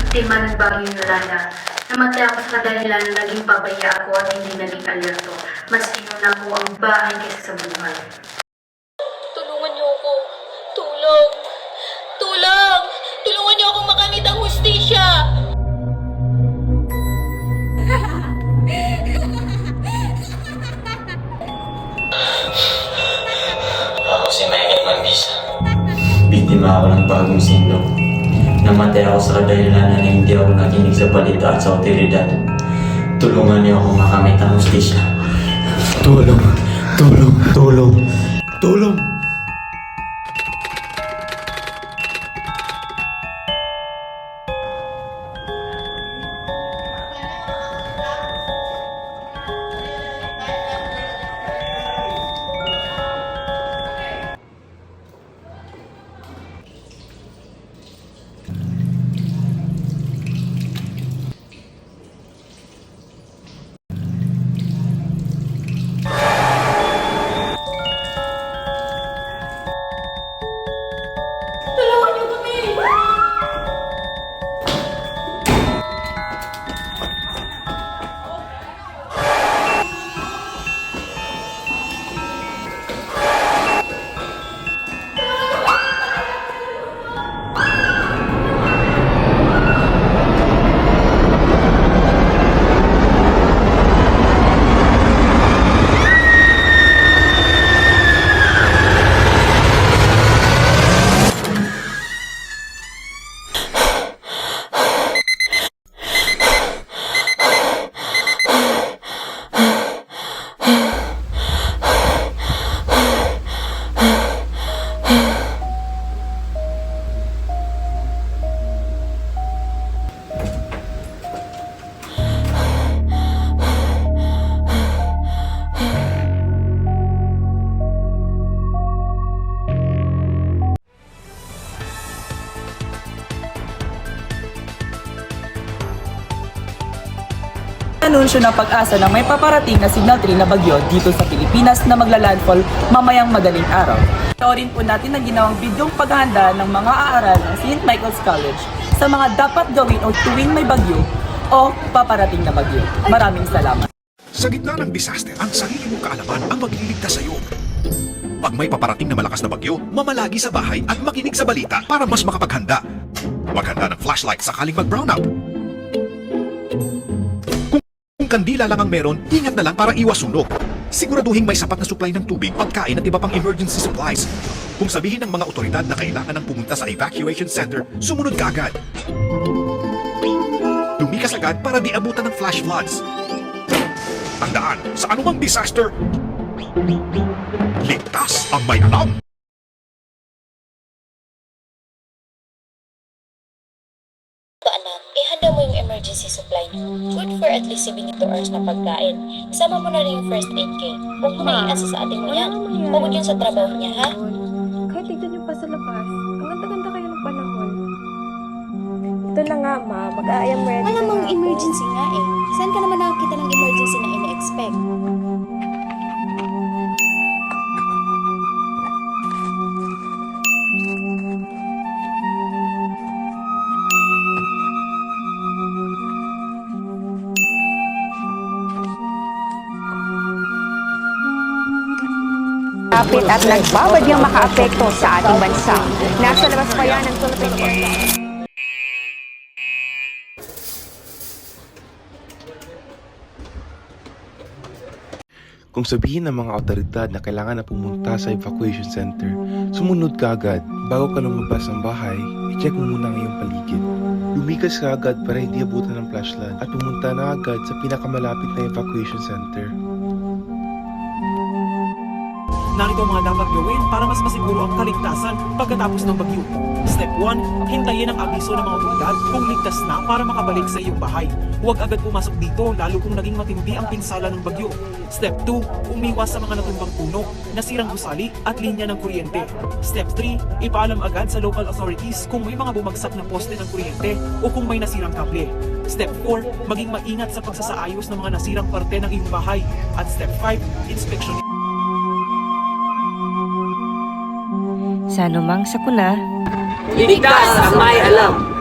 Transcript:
Biktima ng Bagyong Yolanda. Namatay ako sa kadahilan na naging pabaya ako at hindi naging alerto. Mas inuna ko ang bahay kaysa sa buhay. Tulungan niyo ako. Tulong! Tulong! Tulungan niyo akong makamit ang hustisya! Ako si Michael Mambisa. Biktima ako ng bagong sindok. Namatay ako sa kadahilan na hindi ako nakinig sa balita at sa otoridad. Tulungan niyo ako makamit ang hustisya. Tulong! Tulong! Tulong! Tulong! Tulungan niyo kami! Anunsyo ng Pag-asa na may paparating na Signal 3 na bagyo dito sa Pilipinas na magla-landfall mamayang madaling araw. Panoorin po natin ang ginawang bidyong paghahanda ng mga aaral ng St. Michael's College sa mga dapat gawin o tuwing may bagyo o paparating na bagyo. Maraming salamat. Sa gitna ng disaster, ang sarili mong kaalaman ang magliligtas sa iyo. Pag may paparating na malakas na bagyo, mamalagi sa bahay at makinig sa balita para mas makapaghanda. Maghanda ng flashlight sakaling mag-brownout. Kung kandila lang ang meron, ingat na lang para iwas sunog. Siguraduhin may sapat na supply ng tubig, pagkain at iba pang emergency supplies. Kung sabihin ng mga otoridad na kailangan ng pumunta sa evacuation center, sumunod ka agad. Lumikas agad para di abutan ng flash floods. Tandaan, sa anumang disaster, ligtas ang may alam. Anak, ihanda mo yung emergency supply niyo. Good for at least 72 hours na pagkain. Isama mo na rin yung first aid kit. Huwag mo na iasa sa atin mo yan. Pagod yun sa trabaho niya, ha? Kahit tignan yung pa sa labas, ang ganda-ganda kayo ng panahon. Ito na nga, ma. Mag-aayam ready Wala na mong nga ako. emergency nga eh. Saan ka naman nakakita ng emergency na ina-expect? Kapit at nagbabadyang makaapekto sa ating bansa. Nasa labas pa yan ng Philippine Airlines. Kung sabihin ng mga otoridad na kailangan na pumunta sa evacuation center, sumunod ka agad. Bago ka lumabas ng bahay, i-check mo muna ang iyong paligid. Lumikas ka agad para hindi abutan ng flashlight at pumunta na agad sa pinakamalapit na evacuation center. Narito ang mga dapat gawin para mas masiguro ang kaligtasan pagkatapos ng bagyo. Step 1, hintayin ang abiso ng mga otoridad kung ligtas na para makabalik sa iyong bahay. Huwag agad pumasok dito lalo kung naging matindi ang pinsala ng bagyo. Step 2, umiwas sa mga natumbang puno, nasirang gusali at linya ng kuryente. Step 3, ipaalam agad sa local authorities kung may mga bumagsak na poste ng kuryente o kung may nasirang kable. Step 4, maging maingat sa pagsasaayos ng mga nasirang parte ng iyong bahay. At Step 5, inspeksyon. Sa anumang sakuna, Ligtas ang may alam!